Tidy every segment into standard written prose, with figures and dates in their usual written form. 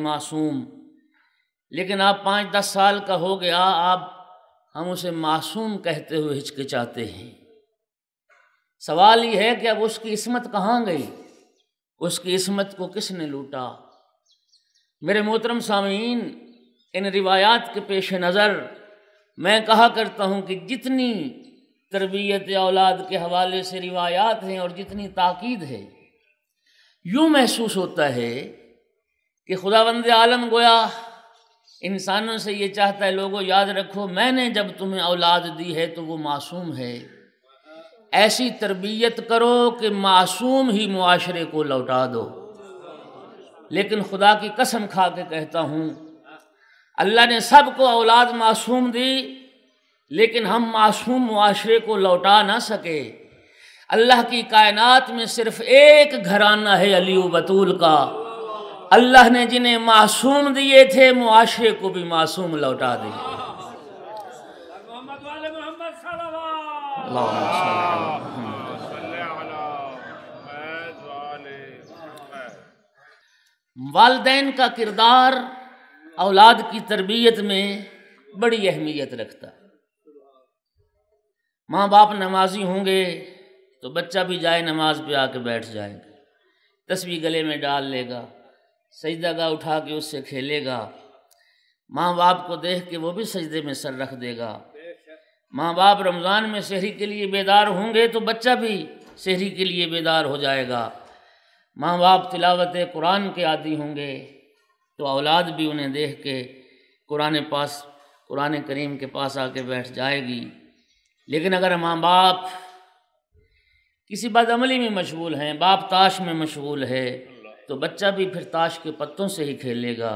معصوم، لیکن آپ 5-10 سال کا ہو گیا، ہم اسے معصوم کہتے ہوئے ہچکچاتے ہیں۔ سوال یہ ہے کہ اب اس کی عصمت کہاں گئی؟ اس کی عصمت کو کس نے لوٹا؟ میرے محترم سامعین، ان روایات کے پیش نظر میں کہا کرتا ہوں کہ جتنی تربیت اولاد کے حوالے سے روایات ہیں اور جتنی تاکید ہے، یوں محسوس ہوتا ہے کہ خداوند عالم گویا انسانوں سے یہ چاہتا ہے، لوگوں یاد رکھو میں نے جب تمہیں اولاد دی ہے تو وہ معصوم ہے، ایسی تربیت کرو کہ معصوم ہی معاشرے کو لوٹا دو۔ لیکن خدا کی قسم کھا کے کہتا ہوں، اللہ نے سب کو اولاد معصوم دی، لیکن ہم معصوم معاشرے کو لوٹا نہ سکے۔ اللہ کی کائنات میں صرف ایک گھرانہ ہے علی و بطول کا، اللہ نے جنہیں معصوم دیے تھے معاشرے کو بھی معصوم لوٹا دیا۔ والدین کا کردار اولاد کی تربیت میں بڑی اہمیت رکھتا ہے۔ ماں باپ نمازی ہوں گے تو بچہ بھی جائے نماز پہ آ کے بیٹھ جائے گا، تسبیح گلے میں ڈال لے گا، سجدہ گاہ اٹھا کے اس سے کھیلے گا، ماں باپ کو دیکھ کے وہ بھی سجدے میں سر رکھ دے گا۔ ماں باپ رمضان میں سحری کے لیے بیدار ہوں گے تو بچہ بھی سحری کے لیے بیدار ہو جائے گا۔ ماں باپ تلاوت قرآن کے عادی ہوں گے تو اولاد بھی انہیں دیکھ کے قرآن کریم کے پاس آ کے بیٹھ جائے گی۔ لیکن اگر ماں باپ کسی بدعملی میں مشغول ہیں، باپ تاش میں مشغول ہے، تو بچہ بھی پھر تاش کے پتوں سے ہی کھیلے گا۔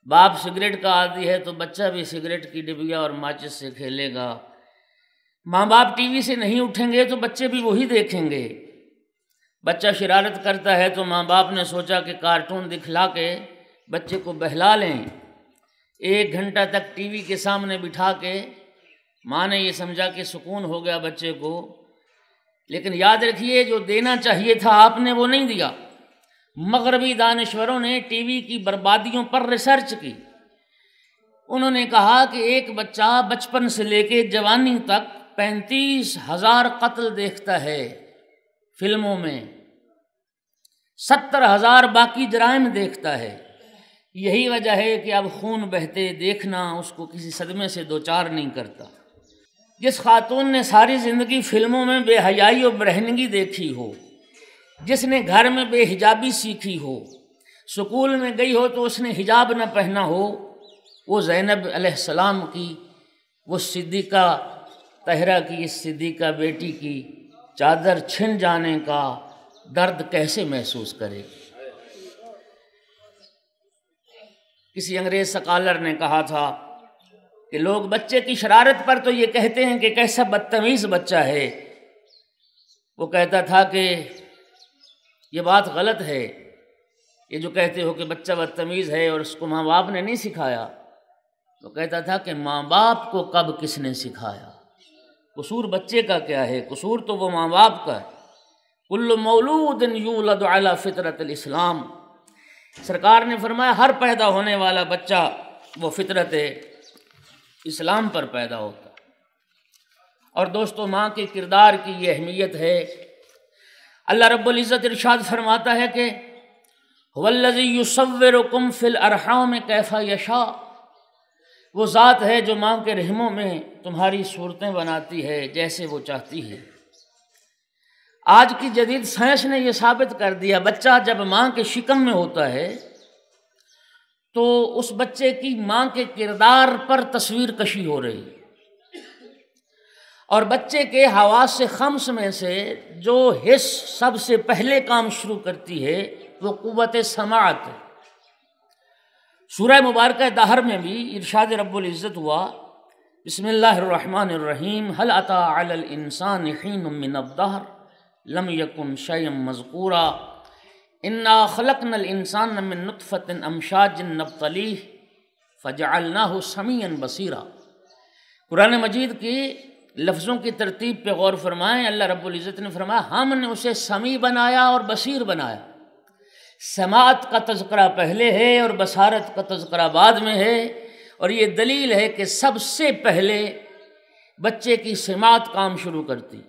باپ سگریٹ کا عادی ہے تو بچہ بھی سگریٹ کی ڈبیا اور ماچس سے کھیلے گا۔ ماں باپ ٹی وی سے نہیں اٹھیں گے تو بچے بھی وہی دیکھیں گے۔ بچہ شرارت کرتا ہے تو ماں باپ نے سوچا کہ کارٹون دکھلا کے بچے کو بہلا لیں۔ 1 گھنٹہ تک ٹی وی کے سامنے بٹھا کے ماں نے یہ سمجھا کہ سکون ہو گیا بچے کو، لیکن یاد رکھیے جو دینا چاہیے تھا آپ نے وہ نہیں دیا۔ مغربی دانشوروں نے ٹی وی کی بربادیوں پر ریسرچ کی۔ انہوں نے کہا کہ ایک بچہ بچپن سے لے کے جوانی تک 35,000 قتل دیکھتا ہے فلموں میں، 70,000 باقی جرائم دیکھتا ہے۔ یہی وجہ ہے کہ اب خون بہتے دیکھنا اس کو کسی صدمے سے دوچار نہیں کرتا۔ جس خاتون نے ساری زندگی فلموں میں بے حیائی اور برہنگی دیکھی ہو، جس نے گھر میں بے حجابی سیکھی ہو، سکول میں گئی ہو تو اس نے حجاب نہ پہنا ہو، وہ زینب علیہ السلام کی، وہ صدیقہ طاہرہ کی، اس صدیقہ بیٹی کی چادر چھن جانے کا درد کیسے محسوس کرے؟ کسی انگریز سکالر نے کہا تھا کہ لوگ بچے کی شرارت پر تو یہ کہتے ہیں کہ کیسا بدتمیز بچہ ہے۔ وہ کہتا تھا کہ یہ بات غلط ہے، یہ جو کہتے ہو کہ بچہ بدتمیز ہے اور اس کو ماں باپ نے نہیں سکھایا۔ وہ کہتا تھا کہ ماں باپ کو کب کس نے سکھایا؟ قصور بچے کا کیا ہے؟ قصور تو وہ ماں باپ کا ہے۔ کل مولود یولد علی فطرت الاسلام، سرکار نے فرمایا ہر پیدا ہونے والا بچہ وہ فطرت اسلام پر پیدا ہوتا ہے۔ اور دوستو، ماں کے کردار کی یہ اہمیت ہے۔ اللہ رب العزت ارشاد فرماتا ہے کہ هو الذی یصورکم فی الارحام کیف یشاء، وہ ذات ہے جو ماں کے رحموں میں تمہاری صورتیں بناتی ہے جیسے وہ چاہتی ہے۔ آج کی جدید سائنس نے یہ ثابت کر دیا، بچہ جب ماں کے شکم میں ہوتا ہے تو اس بچے کی ماں کے کردار پر تصویر کشی ہو رہی ہے، اور بچے کے حواس خمس میں سے جو حس سب سے پہلے کام شروع کرتی ہے وہ قوت سماعت ہے۔ سورہ مبارکہ دہر میں بھی ارشاد رب العزت ہوا، بسم اللہ الرحمن الرحیم، هل اتى علی الانسان حین من الدہر لم یکن شیئا مذکورا انا خلقنا الانسان من نطفۃ امشاج نبتلیہ فجعلناہ سمیعا بصیرا۔ قرآن مجید کی لفظوں کی ترتیب پہ غور فرمائیں۔ اللہ رب العزت نے فرمایا ہم نے اسے سمیع بنایا اور بصیر بنایا۔ سماعت کا تذکرہ پہلے ہے اور بصارت کا تذکرہ بعد میں ہے، اور یہ دلیل ہے کہ سب سے پہلے بچے کی سماعت کام شروع کرتی،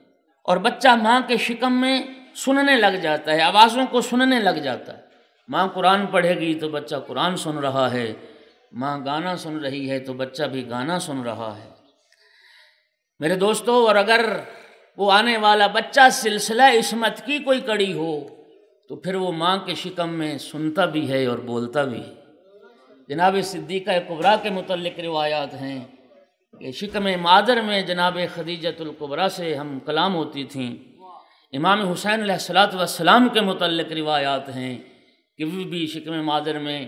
اور بچہ ماں کے شکم میں سننے لگ جاتا ہے، آوازوں کو سننے لگ جاتا ہے۔ ماں قرآن پڑھے گی تو بچہ قرآن سن رہا ہے، ماں گانا سن رہی ہے تو بچہ بھی گانا سن رہا ہے۔ میرے دوستو، اور اگر وہ آنے والا بچہ سلسلہ عصمت کی کوئی کڑی ہو تو پھر وہ ماں کے شکم میں سنتا بھی ہے اور بولتا بھی ہے۔ جناب صدیقہ کبریٰ کے متعلق روایات ہیں کہ شکم مادر میں جناب خدیجۃ الکبریٰ سے ہم کلام ہوتی تھیں۔ امام حسین علیہ السلام کے متعلق روایات ہیں کہ وہ بھی شکم مادر میں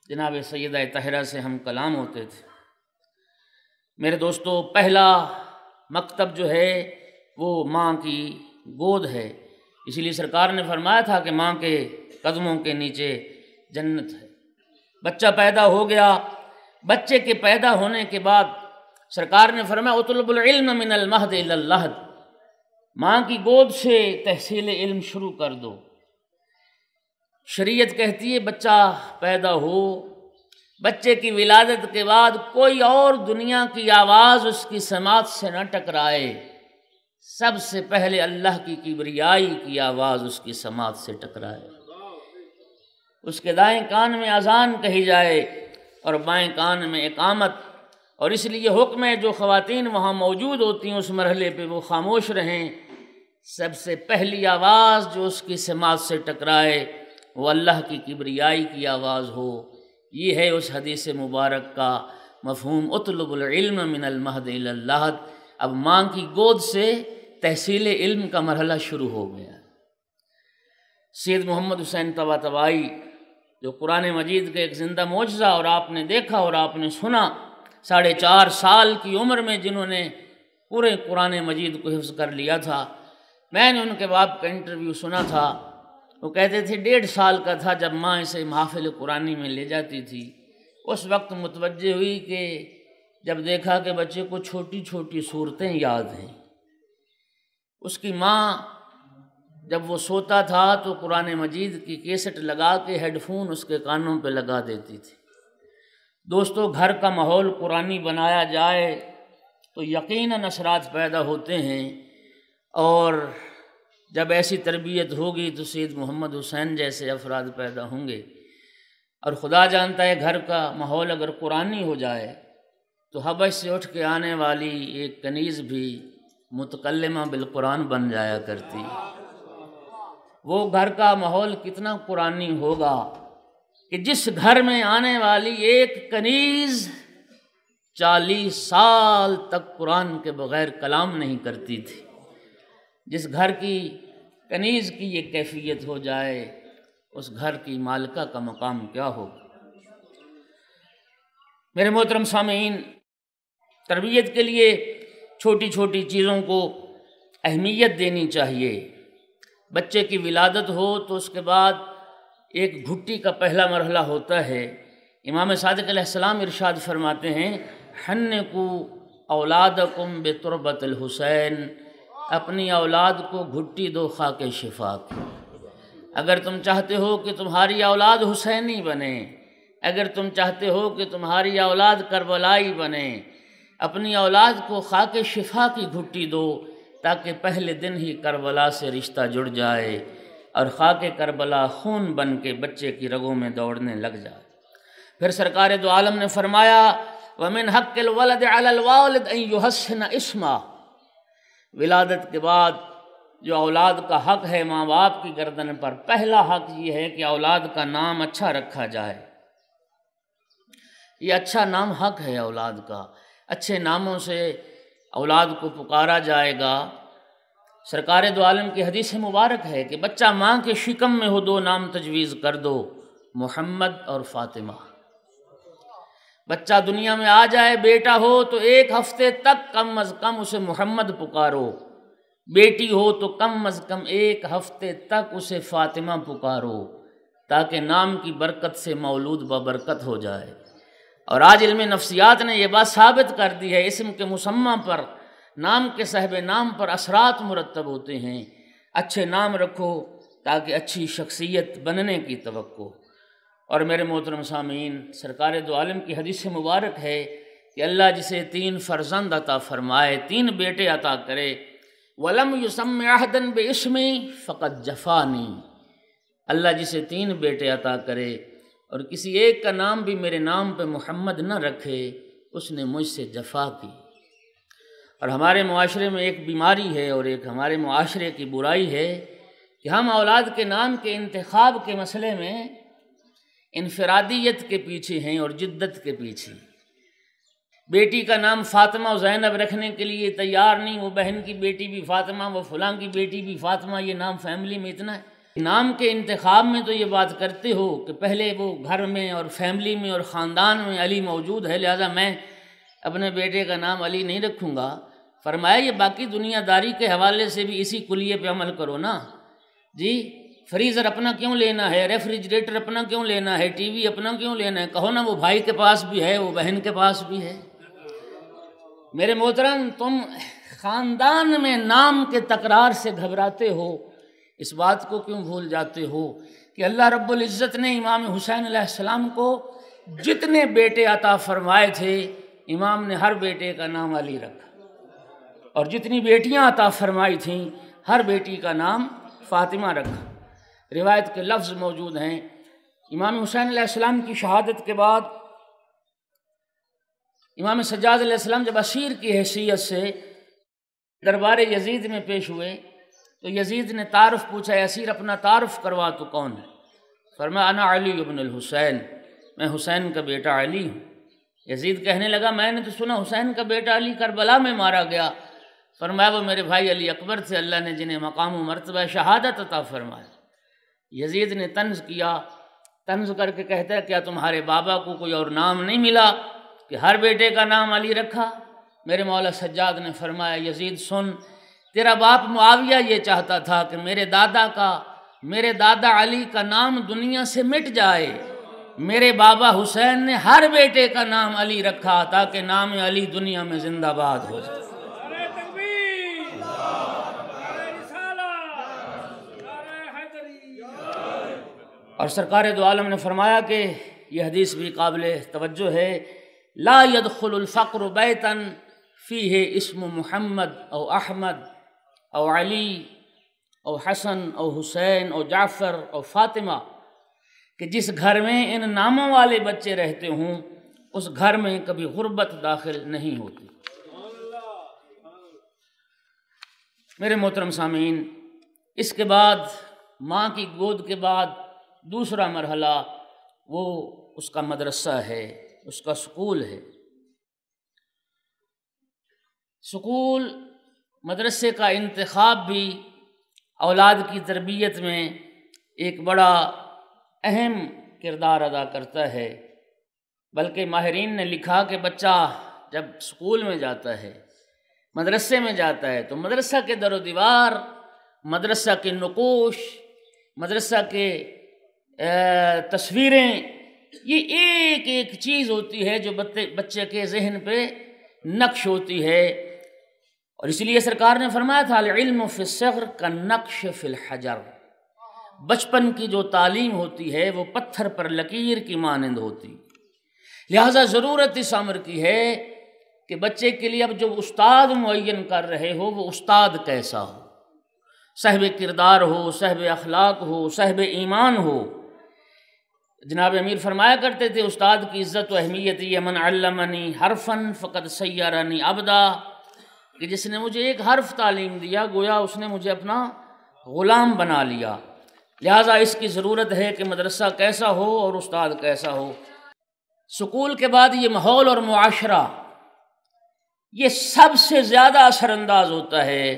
جناب سیدہ طاہرہ سے ہم کلام ہوتے تھے۔ میرے دوستو، پہلا مکتب جو ہے وہ ماں کی گود ہے، اسی لیے سرکار نے فرمایا تھا کہ ماں کے قدموں کے نیچے جنت ہے۔ بچہ پیدا ہو گیا، بچے کے پیدا ہونے کے بعد سرکار نے فرمایا اطلب العلم من المہد الی اللحد، ماں کی گود سے تحصیل علم شروع کر دو۔ شریعت کہتی ہے بچہ پیدا ہو، بچے کی ولادت کے بعد کوئی اور دنیا کی آواز اس کی سماعت سے نہ ٹکرائے، سب سے پہلے اللہ کی کبریائی کی آواز اس کی سماعت سے ٹکرائے۔ اس کے دائیں کان میں اذان کہی جائے اور بائیں کان میں اقامت، اور اس لیے حکم ہے جو خواتین وہاں موجود ہوتی ہیں اس مرحلے پہ وہ خاموش رہیں۔ سب سے پہلی آواز جو اس کی سماعت سے ٹکرائے وہ اللہ کی کبریائی کی آواز ہو۔ یہ ہے اس حدیث مبارک کا مفہوم اطلب العلم من المہد الی اللحد۔ اب ماں کی گود سے تحصیل علم کا مرحلہ شروع ہو گیا۔ سید محمد حسین طباطبائی جو قرآن مجید کے ایک زندہ معجزہ، اور آپ نے دیکھا اور آپ نے سنا، 4.5 سال کی عمر میں جنہوں نے پورے قرآن مجید کو حفظ کر لیا تھا، میں نے ان کے باپ کا انٹرویو سنا تھا۔ وہ کہتے تھے 1.5 سال کا تھا جب ماں اسے محافل قرآنی میں لے جاتی تھی۔ اس وقت متوجہ ہوئی کہ جب دیکھا کہ بچے کو چھوٹی چھوٹی صورتیں یاد ہیں، اس کی ماں جب وہ سوتا تھا تو قرآن مجید کی کیسٹ لگا کے ہیڈ فون اس کے کانوں پہ لگا دیتی تھی۔ دوستو، گھر کا ماحول قرآنی بنایا جائے تو یقیناً اثرات پیدا ہوتے ہیں، اور جب ایسی تربیت ہوگی تو سید محمد حسین جیسے افراد پیدا ہوں گے۔ اور خدا جانتا ہے گھر کا ماحول اگر قرآنی ہو جائے تو حبش سے اٹھ کے آنے والی ایک کنیز بھی متکلمہ بالقرآن بن جایا کرتی۔ وہ گھر کا ماحول کتنا قرآنی ہوگا کہ جس گھر میں آنے والی ایک کنیز 40 سال تک قرآن کے بغیر کلام نہیں کرتی تھی۔ جس گھر کی کنیز کی یہ کیفیت ہو جائے اس گھر کی مالکہ کا مقام کیا ہوگا۔ میرے محترم سامعین، تربیت کے لیے چھوٹی چھوٹی چیزوں کو اہمیت دینی چاہیے۔ بچے کی ولادت ہو تو اس کے بعد ایک گھٹی کا پہلا مرحلہ ہوتا ہے۔ امام صادق علیہ السلام ارشاد فرماتے ہیں حنکوا اولادکم بتربۃ الحسین، اپنی اولاد کو گھٹی دو خاک شفا کی۔ اگر تم چاہتے ہو کہ تمہاری اولاد حسینی بنے، اگر تم چاہتے ہو کہ تمہاری اولاد کربلائی بنے، اپنی اولاد کو خاک شفا کی گھٹی دو تاکہ پہلے دن ہی کربلا سے رشتہ جڑ جائے اور خاک کربلا خون بن کے بچے کی رگوں میں دوڑنے لگ جائے۔ پھر سرکار دو عالم نے فرمایا وَمِنْ حَقِّ الْوَلَدِ عَلَى الْوَالِدِ أَنْ يُحَسِّنَ اسْمَهُ، ولادت کے بعد جو اولاد کا حق ہے ماں باپ کی گردن پر، پہلا حق یہ ہے کہ اولاد کا نام اچھا رکھا جائے۔ یہ اچھا نام حق ہے اولاد کا، اچھے ناموں سے اولاد کو پکارا جائے گا۔ سرکار دو عالم کی حدیث مبارک ہے کہ بچہ ماں کے شکم میں ہو 2 نام تجویز کر دو، محمد اور فاطمہ۔ بچہ دنیا میں آ جائے، بیٹا ہو تو 1 ہفتے تک کم از کم اسے محمد پکارو، بیٹی ہو تو کم از کم 1 ہفتے تک اسے فاطمہ پکارو، تاکہ نام کی برکت سے مولود ببرکت ہو جائے۔ اور آج علم نفسیات نے یہ بات ثابت کر دی ہے، اسم کے مسمى پر، نام کے صاحب نام پر اثرات مرتب ہوتے ہیں۔ اچھے نام رکھو، تاکہ اچھی شخصیت بننے کی توقع۔ اور میرے محترم سامعین، سرکار دو عالم کی حدیث مبارک ہے کہ اللہ جسے 3 فرزند عطا فرمائے، 3 بیٹے عطا کرے، وَلَمْ يُسَمِّ أَحَدًا بِاسْمِي فَقَدْ جَفَانِي، اللہ جسے 3 بیٹے عطا کرے اور کسی ایک کا نام بھی میرے نام پہ محمد نہ رکھے، اس نے مجھ سے جفا کی۔ اور ہمارے معاشرے میں ایک بیماری ہے اور ایک ہمارے معاشرے کی برائی ہے کہ ہم اولاد کے نام کے انتخاب کے مسئلے میں انفرادیت کے پیچھے ہیں اور جدت کے پیچھے۔ بیٹی کا نام فاطمہ و زینب رکھنے کے لیے تیار نہیں، وہ بہن کی بیٹی بھی فاطمہ، وہ فلاں کی بیٹی بھی فاطمہ، یہ نام فیملی میں اتنا ہے۔ نام کے انتخاب میں تو یہ بات کرتے ہو کہ پہلے وہ گھر میں اور فیملی میں اور خاندان میں علی موجود ہے، لہذا میں اپنے بیٹے کا نام علی نہیں رکھوں گا۔ فرمایا یہ باقی دنیا داری کے حوالے سے بھی اسی کلیے پہ عمل کرو نا جی۔ فریزر اپنا کیوں لینا ہے، ریفریجریٹر اپنا کیوں لینا ہے، ٹی وی اپنا کیوں لینا ہے، کہو نا وہ بھائی کے پاس بھی ہے، وہ بہن کے پاس بھی ہے۔ میرے محترم، تم خاندان میں نام کے تکرار سے گھبراتے ہو، اس بات کو کیوں بھول جاتے ہو کہ اللہ رب العزت نے امام حسین علیہ السلام کو جتنے بیٹے عطا فرمائے تھے، امام نے ہر بیٹے کا نام علی رکھا، اور جتنی بیٹیاں عطا فرمائی تھیں ہر بیٹی کا نام فاطمہ رکھا۔ روایت کے لفظ موجود ہیں، امام حسین علیہ السلام کی شہادت کے بعد امام سجاد علیہ السلام جب اسیر کی حیثیت سے دربار یزید میں پیش ہوئے تو یزید نے تعارف پوچھا، اسیر اپنا تعارف کروا تو کون ہے؟ فرمایا انا علی ابن الحسین، میں حسین کا بیٹا علی ہوں۔ یزید کہنے لگا میں نے تو سنا حسین کا بیٹا علی کربلا میں مارا گیا۔ فرمایا وہ میرے بھائی علی اکبر تھے، اللہ نے جنہیں مقام و مرتبہ شہادت عطا فرمایا۔ یزید نے طنز کیا، طنز کر کے کہتا ہے کیا تمہارے بابا کو کوئی اور نام نہیں ملا کہ ہر بیٹے کا نام علی رکھا؟ میرے مولا سجاد نے فرمایا یزید سن، تیرا باپ معاویہ یہ چاہتا تھا کہ میرے دادا علی کا نام دنیا سے مٹ جائے، میرے بابا حسین نے ہر بیٹے کا نام علی رکھا تاکہ نام علی دنیا میں زندہ باد ہو جائے۔ اور سرکار دو عالم نے فرمایا کہ یہ حدیث بھی قابل توجہ ہے، لا يدخل الفقر بیتا فیہ اسم محمد او احمد او علی او حسن او حسین او جعفر او فاطمہ، کہ جس گھر میں ان ناموں والے بچے رہتے ہوں اس گھر میں کبھی غربت داخل نہیں ہوتی۔ میرے محترم سامعین، اس کے بعد ماں کی گود کے بعد دوسرا مرحلہ وہ اس کا مدرسہ ہے، اس کا سکول ہے۔ سکول مدرسے کا انتخاب بھی اولاد کی تربیت میں ایک بڑا اہم کردار ادا کرتا ہے، بلکہ ماہرین نے لکھا کہ بچہ جب سکول میں جاتا ہے، مدرسے میں جاتا ہے، تو مدرسہ کے در و دیوار، مدرسہ کے نقوش، مدرسہ کے تصویریں، یہ ایک ایک چیز ہوتی ہے جو بچے کے ذہن پہ نقش ہوتی ہے۔ اور اس لیے سرکار نے فرمایا تھا العلم فی الصغر کالنقش فی الحجر، بچپن کی جو تعلیم ہوتی ہے وہ پتھر پر لکیر کی مانند ہوتی، لہٰذا ضرورت اس امر کی ہے کہ بچے کے لیے اب جو استاد معین کر رہے ہو وہ استاد کیسا ہو، صاحب کردار ہو، صاحب اخلاق ہو، صاحب ایمان ہو۔ جناب امیر فرمایا کرتے تھے استاد کی عزت و اہمیت یہ من علمنی حرفا فقد سیرنی عبدا، کہ جس نے مجھے ایک حرف تعلیم دیا گویا اس نے مجھے اپنا غلام بنا لیا۔ لہٰذا اس کی ضرورت ہے کہ مدرسہ کیسا ہو اور استاد کیسا ہو۔ سکول کے بعد یہ ماحول اور معاشرہ یہ سب سے زیادہ اثر انداز ہوتا ہے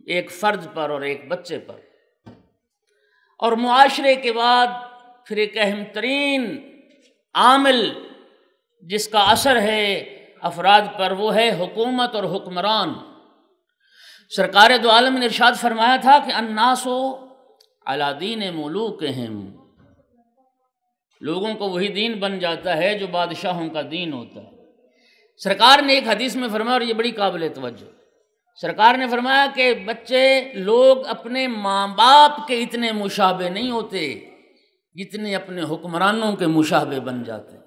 ایک فرد پر اور ایک بچے پر، اور معاشرے کے بعد پھر ایک اہم ترین عامل جس کا اثر ہے افراد پر وہ ہے حکومت اور حکمران۔ سرکار دو عالم نے ارشاد فرمایا تھا کہ الناس علی دین ملوکہم، لوگوں کو وہی دین بن جاتا ہے جو بادشاہوں کا دین ہوتا ہے۔ سرکار نے ایک حدیث میں فرمایا اور یہ بڑی قابل توجہ، سرکار نے فرمایا کہ بچے لوگ اپنے ماں باپ کے اتنے مشابہ نہیں ہوتے جتنے اپنے حکمرانوں کے مشابہ بن جاتے ہیں۔